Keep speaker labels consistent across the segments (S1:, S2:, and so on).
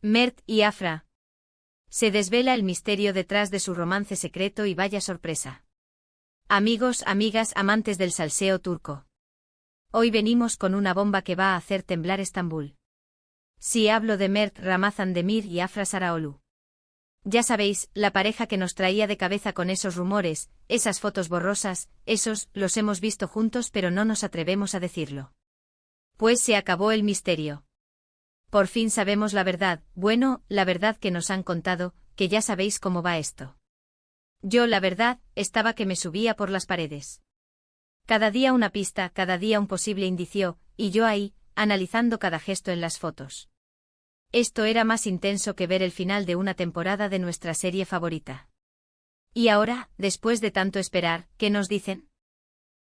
S1: Mert y Afra. Se desvela el misterio detrás de su romance secreto y vaya sorpresa. Amigos, amigas, amantes del salseo turco. Hoy venimos con una bomba que va a hacer temblar Estambul. Sí, hablo de Mert Ramazan Demir y Afra Saraoglu. Ya sabéis, la pareja que nos traía de cabeza con esos rumores, esas fotos borrosas, los hemos visto juntos pero no nos atrevemos a decirlo. Pues se acabó el misterio. Por fin sabemos la verdad, bueno, la verdad que nos han contado, que ya sabéis cómo va esto. Yo, la verdad, estaba que me subía por las paredes. Cada día una pista, cada día un posible indicio, y yo ahí, analizando cada gesto en las fotos. Esto era más intenso que ver el final de una temporada de nuestra serie favorita. Y ahora, después de tanto esperar, ¿qué nos dicen?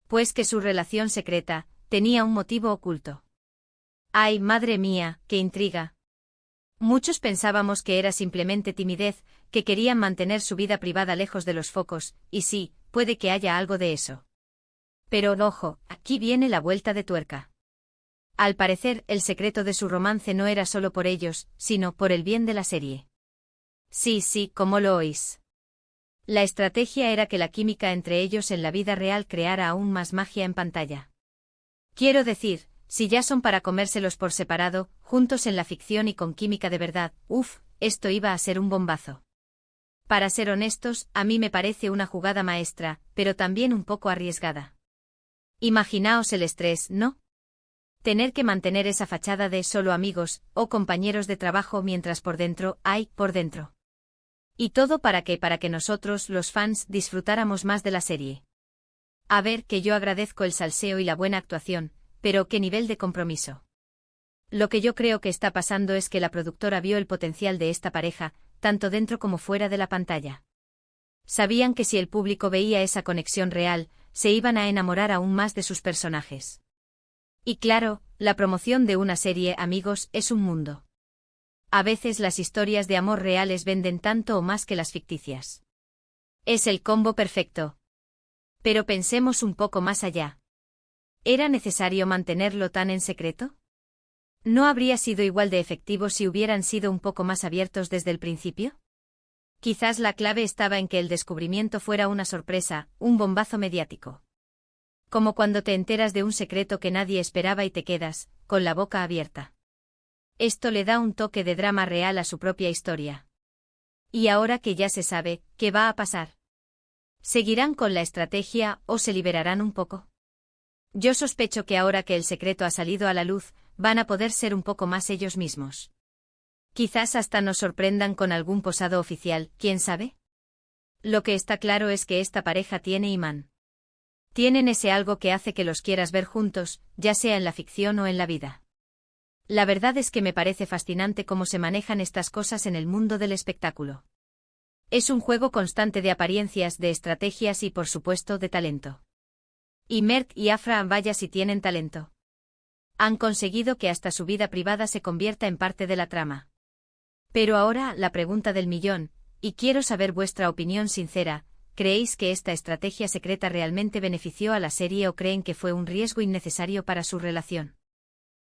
S1: Pues que su relación secreta tenía un motivo oculto. ¡Ay, madre mía, qué intriga! Muchos pensábamos que era simplemente timidez, que querían mantener su vida privada lejos de los focos, y sí, puede que haya algo de eso. Pero, ojo, aquí viene la vuelta de tuerca. Al parecer, el secreto de su romance no era solo por ellos, sino por el bien de la serie. Sí, como lo oís. La estrategia era que la química entre ellos en la vida real creara aún más magia en pantalla. Quiero decir, si ya son para comérselos por separado, juntos en la ficción y con química de verdad, esto iba a ser un bombazo. Para ser honestos, a mí me parece una jugada maestra, pero también un poco arriesgada. Imaginaos el estrés, ¿no? Tener que mantener esa fachada de solo amigos o compañeros de trabajo mientras por dentro. Y todo para que nosotros, los fans, disfrutáramos más de la serie. A ver, que yo agradezco el salseo y la buena actuación, pero ¿qué nivel de compromiso? Lo que yo creo que está pasando es que la productora vio el potencial de esta pareja, tanto dentro como fuera de la pantalla. Sabían que si el público veía esa conexión real, se iban a enamorar aún más de sus personajes. Y claro, la promoción de una serie, amigos, es un mundo. A veces las historias de amor reales venden tanto o más que las ficticias. Es el combo perfecto. Pero pensemos un poco más allá. ¿Era necesario mantenerlo tan en secreto? ¿No habría sido igual de efectivo si hubieran sido un poco más abiertos desde el principio? Quizás la clave estaba en que el descubrimiento fuera una sorpresa, un bombazo mediático. Como cuando te enteras de un secreto que nadie esperaba y te quedas, con la boca abierta. Esto le da un toque de drama real a su propia historia. Y ahora que ya se sabe, ¿qué va a pasar? ¿Seguirán con la estrategia o se liberarán un poco? Yo sospecho que ahora que el secreto ha salido a la luz, van a poder ser un poco más ellos mismos. Quizás hasta nos sorprendan con algún posado oficial, ¿quién sabe? Lo que está claro es que esta pareja tiene imán. Tienen ese algo que hace que los quieras ver juntos, ya sea en la ficción o en la vida. La verdad es que me parece fascinante cómo se manejan estas cosas en el mundo del espectáculo. Es un juego constante de apariencias, de estrategias y por supuesto de talento. Y Mert y Afra, vaya si tienen talento. Han conseguido que hasta su vida privada se convierta en parte de la trama. Pero ahora, la pregunta del millón, y quiero saber vuestra opinión sincera, ¿creéis que esta estrategia secreta realmente benefició a la serie o creen que fue un riesgo innecesario para su relación?